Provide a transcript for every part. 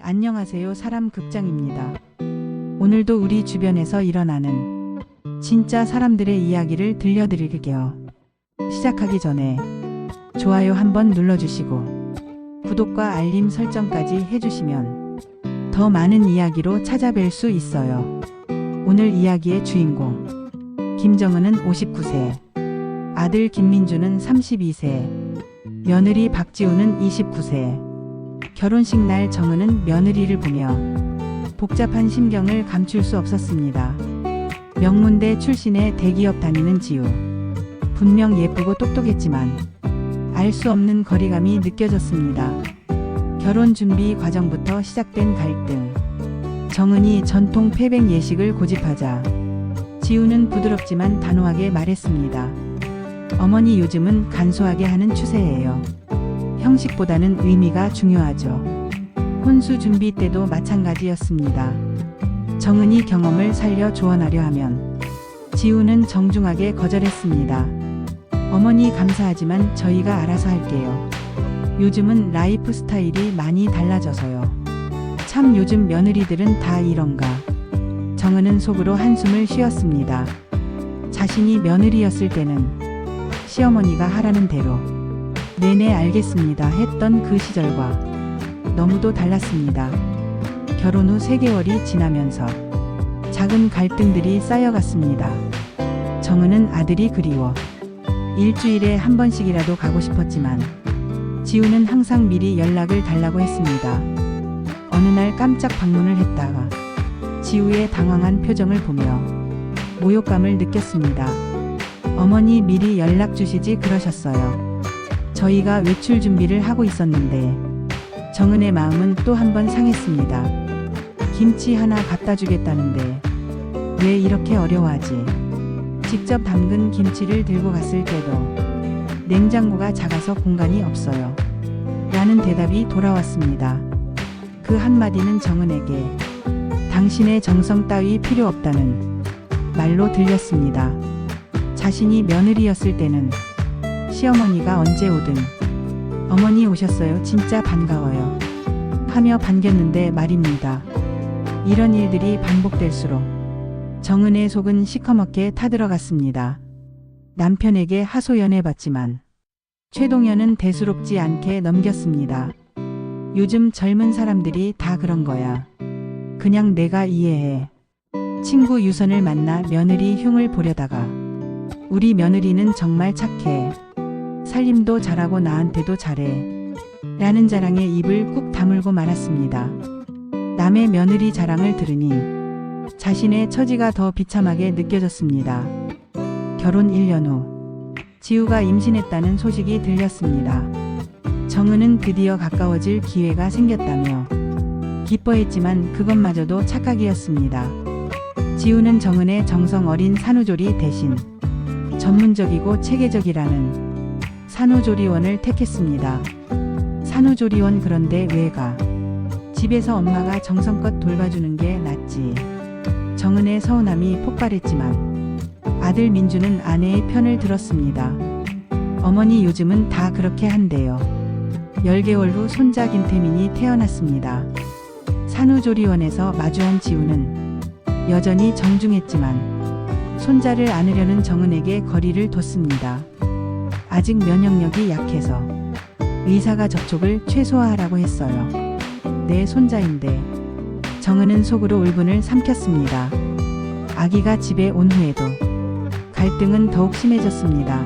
안녕하세요. 사람극장입니다. 오늘도 우리 주변에서 일어나는 진짜 사람들의 이야기를 들려드릴게요. 시작하기 전에 좋아요 한번 눌러주시고 구독과 알림 설정까지 해주시면 더 많은 이야기로 찾아뵐 수 있어요. 오늘 이야기의 주인공 김정은은 59세, 아들 김민주는 32세, 며느리 박지우는 29세. 결혼식 날 정은은 며느리를 보며 복잡한 심경을 감출 수 없었습니다. 명문대 출신의 대기업 다니는 지우. 분명 예쁘고 똑똑했지만 알 수 없는 거리감이 느껴졌습니다. 결혼 준비 과정부터 시작된 갈등. 정은이 전통 패백 예식을 고집하자 지우는 부드럽지만 단호하게 말했습니다. 어머니 요즘은 간소하게 하는 추세예요. 형식보다는 의미가 중요하죠. 혼수 준비 때도 마찬가지였습니다. 정은이 경험을 살려 조언하려 하면 지우는 정중하게 거절했습니다. 어머니 감사하지만 저희가 알아서 할게요. 요즘은 라이프 스타일이 많이 달라져서요. 참 요즘 며느리들은 다 이런가. 정은은 속으로 한숨을 쉬었습니다. 자신이 며느리였을 때는 시어머니가 하라는 대로 네네 알겠습니다 했던 그 시절과 너무도 달랐습니다. 결혼 후 3개월이 지나면서 작은 갈등들이 쌓여갔습니다. 정은은 아들이 그리워 일주일에 한 번씩이라도 가고 싶었지만 지우는 항상 미리 연락을 달라고 했습니다. 어느 날 깜짝 방문을 했다가 지우의 당황한 표정을 보며 모욕감을 느꼈습니다. 어머니 미리 연락 주시지 그러셨어요. 저희가 외출 준비를 하고 있었는데. 정은의 마음은 또 한 번 상했습니다. 김치 하나 갖다 주겠다는데 왜 이렇게 어려워하지? 직접 담근 김치를 들고 갔을 때도 냉장고가 작아서 공간이 없어요. 라는 대답이 돌아왔습니다. 그 한마디는 정은에게 당신의 정성 따위 필요 없다는 말로 들렸습니다. 자신이 며느리였을 때는 시어머니가 언제 오든 어머니 오셨어요. 진짜 반가워요. 하며 반겼는데 말입니다. 이런 일들이 반복될수록 정은의 속은 시커멓게 타들어갔습니다. 남편에게 하소연해봤지만 최동현은 대수롭지 않게 넘겼습니다. 요즘 젊은 사람들이 다 그런 거야. 그냥 내가 이해해. 친구 유선을 만나 며느리 흉을 보려다가 우리 며느리는 정말 착해. 살림도 잘하고 나한테도 잘해. 라는 자랑에 입을 꾹 다물고 말았습니다. 남의 며느리 자랑을 들으니 자신의 처지가 더 비참하게 느껴졌습니다. 결혼 1년 후 지우가 임신했다는 소식이 들렸습니다. 정은은 드디어 가까워질 기회가 생겼다며 기뻐했지만 그것마저도 착각이었습니다. 지우는 정은의 정성 어린 산후조리 대신 전문적이고 체계적이라는 산후조리원을 택했습니다. 산후조리원 그런데 왜 가? 집에서 엄마가 정성껏 돌봐주는 게 낫지. 정은의 서운함이 폭발했지만 아들 민주는 아내의 편을 들었습니다. 어머니 요즘은 다 그렇게 한대요. 10개월 후 손자 김태민이 태어났습니다. 산후조리원에서 마주한 지우는 여전히 정중했지만 손자를 안으려는 정은에게 거리를 뒀습니다. 아직 면역력이 약해서 의사가 접촉을 최소화하라고 했어요. 내 손자인데. 정은은 속으로 울분을 삼켰습니다. 아기가 집에 온 후에도 갈등은 더욱 심해졌습니다.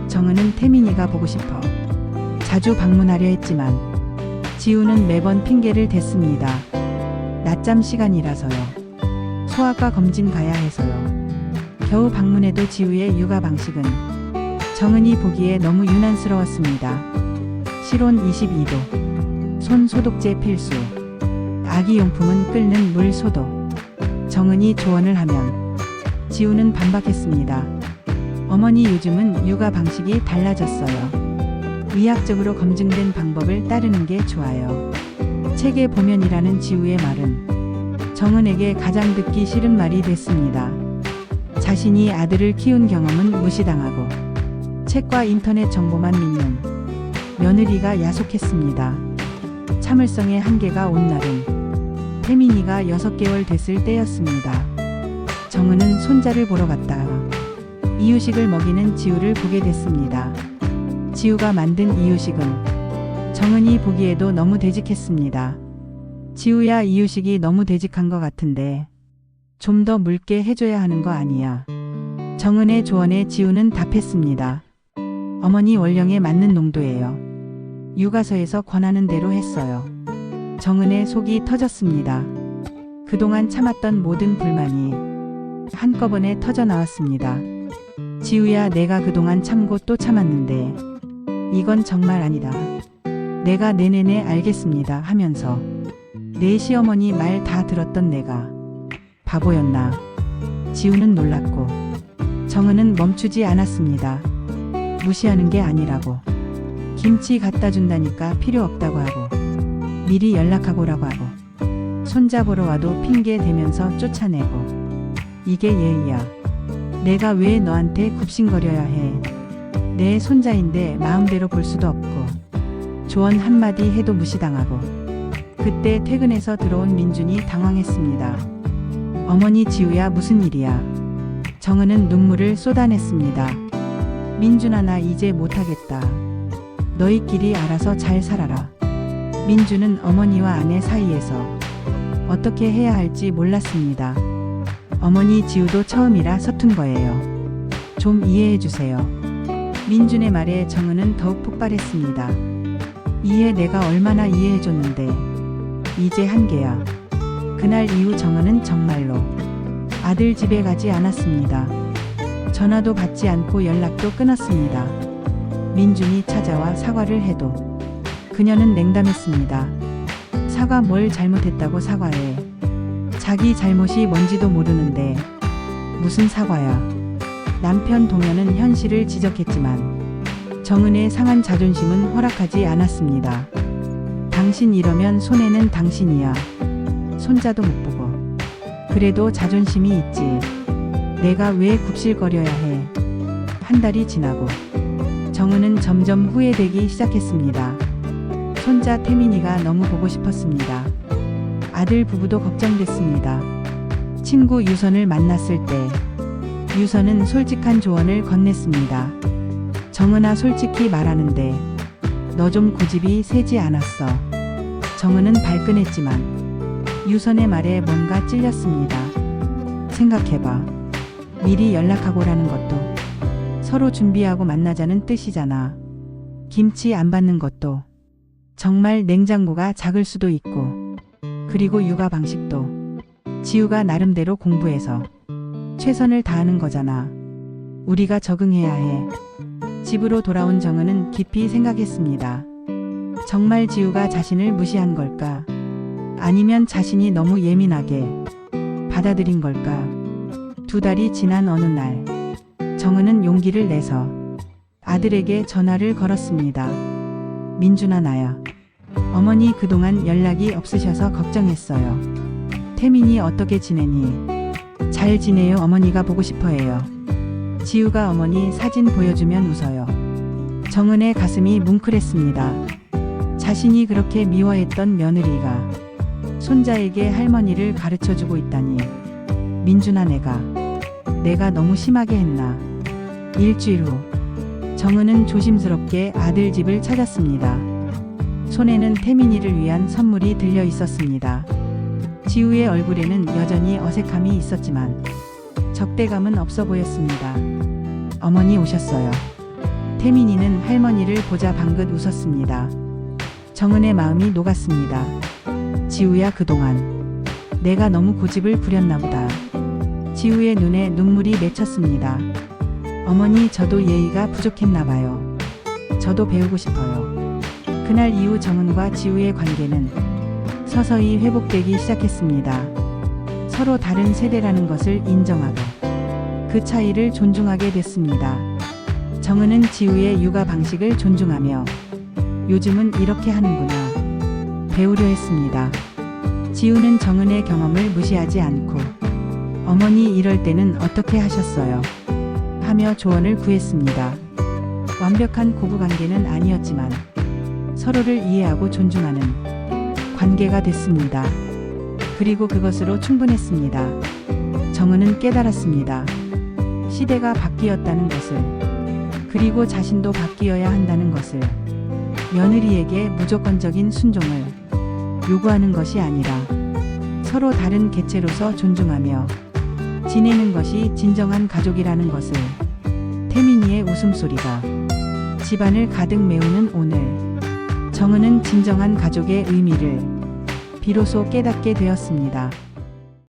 정은은 태민이가 보고 싶어 자주 방문하려 했지만 지우는 매번 핑계를 댔습니다. 낮잠 시간이라서요. 소아과 검진 가야 해서요. 겨우 방문해도 지우의 육아 방식은 정은이 보기에 너무 유난스러웠습니다. 실온 22도, 손 소독제 필수, 아기용품은 끓는 물 소독. 정은이 조언을 하면 지우는 반박했습니다. 어머니 요즘은 육아 방식이 달라졌어요. 의학적으로 검증된 방법을 따르는 게 좋아요. 책에 보면이라는 지우의 말은 정은에게 가장 듣기 싫은 말이 됐습니다. 자신이 아들을 키운 경험은 무시당하고 책과 인터넷 정보만 믿는 며느리가 야속했습니다. 참을성의 한계가 온 날은 태민이가 6개월 됐을 때였습니다. 정은은 손자를 보러 갔다 이유식을 먹이는 지우를 보게 됐습니다. 지우가 만든 이유식은 정은이 보기에도 너무 되직했습니다. 지우야, 이유식이 너무 되직한 것 같은데 좀 더 묽게 해줘야 하는 거 아니야? 정은의 조언에 지우는 답했습니다. 어머니 원령에 맞는 농도예요. 육아서에서 권하는 대로 했어요. 정은의 속이 터졌습니다. 그동안 참았던 모든 불만이 한꺼번에 터져 나왔습니다. 지우야, 내가 그동안 참고 또 참았는데 이건 정말 아니다. 내가 네네네 알겠습니다 하면서 내 시어머니 말 다 들었던 내가 바보였나? 지우는 놀랐고 정은은 멈추지 않았습니다. 무시하는 게 아니라고. 김치 갖다 준다니까 필요 없다고 하고 미리 연락하고라고 하고 손자 보러 와도 핑계 대면서 쫓아내고 이게 예의야. 내가 왜 너한테 굽신거려야 해. 내 손자인데 마음대로 볼 수도 없고 조언 한마디 해도 무시당하고. 그때 퇴근해서 들어온 민준이 당황했습니다. 어머니, 지우야, 무슨 일이야? 정은은 눈물을 쏟아냈습니다. 민준아, 나 이제 못하겠다. 너희끼리 알아서 잘 살아라. 민준은 어머니와 아내 사이에서 어떻게 해야 할지 몰랐습니다. 어머니, 지우도 처음이라 서툰 거예요. 좀 이해해 주세요. 민준의 말에 정은은 더욱 폭발했습니다. 이해, 내가 얼마나 이해해 줬는데 이제 한계야. 그날 이후 정은은 정말로 아들 집에 가지 않았습니다. 전화도 받지 않고 연락도 끊었습니다. 민준이 찾아와 사과를 해도 그녀는 냉담했습니다. 사과, 뭘 잘못했다고 사과해. 자기 잘못이 뭔지도 모르는데 무슨 사과야. 남편 동현은 현실을 지적했지만 정은의 상한 자존심은 허락하지 않았습니다. 당신 이러면 손해는 당신이야. 손자도 못 보고. 그래도 자존심이 있지. 내가 왜 굽실거려야 해. 한 달이 지나고 정은은 점점 후회되기 시작했습니다. 손자 태민이가 너무 보고 싶었습니다. 아들 부부도 걱정됐습니다. 친구 유선을 만났을 때 유선은 솔직한 조언을 건넸습니다. 정은아, 솔직히 말하는데 너 좀 고집이 세지 않았어. 정은은 발끈했지만 유선의 말에 뭔가 찔렸습니다. 생각해봐. 미리 연락하고라는 것도 서로 준비하고 만나자는 뜻이잖아. 김치 안 받는 것도 정말 냉장고가 작을 수도 있고, 그리고 육아 방식도 지우가 나름대로 공부해서 최선을 다하는 거잖아. 우리가 적응해야 해. 집으로 돌아온 정은은 깊이 생각했습니다. 정말 지우가 자신을 무시한 걸까? 아니면 자신이 너무 예민하게 받아들인 걸까? 2달이 지난 어느 날 정은은 용기를 내서 아들에게 전화를 걸었습니다. 민준아, 나야. 어머니 그동안 연락이 없으셔서 걱정했어요. 태민이 어떻게 지내니? 잘 지내요. 어머니가 보고 싶어해요. 지우가 어머니 사진 보여주면 웃어요. 정은의 가슴이 뭉클했습니다. 자신이 그렇게 미워했던 며느리가 손자에게 할머니를 가르쳐주고 있다니. 민준아, 내가 너무 심하게 했나? 일주일 후 정은은 조심스럽게 아들 집을 찾았습니다. 손에는 태민이를 위한 선물이 들려 있었습니다. 지우의 얼굴에는 여전히 어색함이 있었지만 적대감은 없어 보였습니다. 어머니 오셨어요. 태민이는 할머니를 보자 방긋 웃었습니다. 정은의 마음이 녹았습니다. 지우야, 그동안 내가 너무 고집을 부렸나 보다. 지우의 눈에 눈물이 맺혔습니다. 어머니, 저도 예의가 부족했나 봐요. 저도 배우고 싶어요. 그날 이후 정은과 지우의 관계는 서서히 회복되기 시작했습니다. 서로 다른 세대라는 것을 인정하고 그 차이를 존중하게 됐습니다. 정은은 지우의 육아 방식을 존중하며 요즘은 이렇게 하는구나 배우려 했습니다. 지우는 정은의 경험을 무시하지 않고 어머니 이럴 때는 어떻게 하셨어요? 하며 조언을 구했습니다. 완벽한 고부관계는 아니었지만 서로를 이해하고 존중하는 관계가 됐습니다. 그리고 그것으로 충분했습니다. 정은은 깨달았습니다. 시대가 바뀌었다는 것을, 그리고 자신도 바뀌어야 한다는 것을. 며느리에게 무조건적인 순종을 요구하는 것이 아니라 서로 다른 개체로서 존중하며 지내는 것이 진정한 가족이라는 것을. 태민이의 웃음소리가 집안을 가득 메우는 오늘, 정은은 진정한 가족의 의미를 비로소 깨닫게 되었습니다.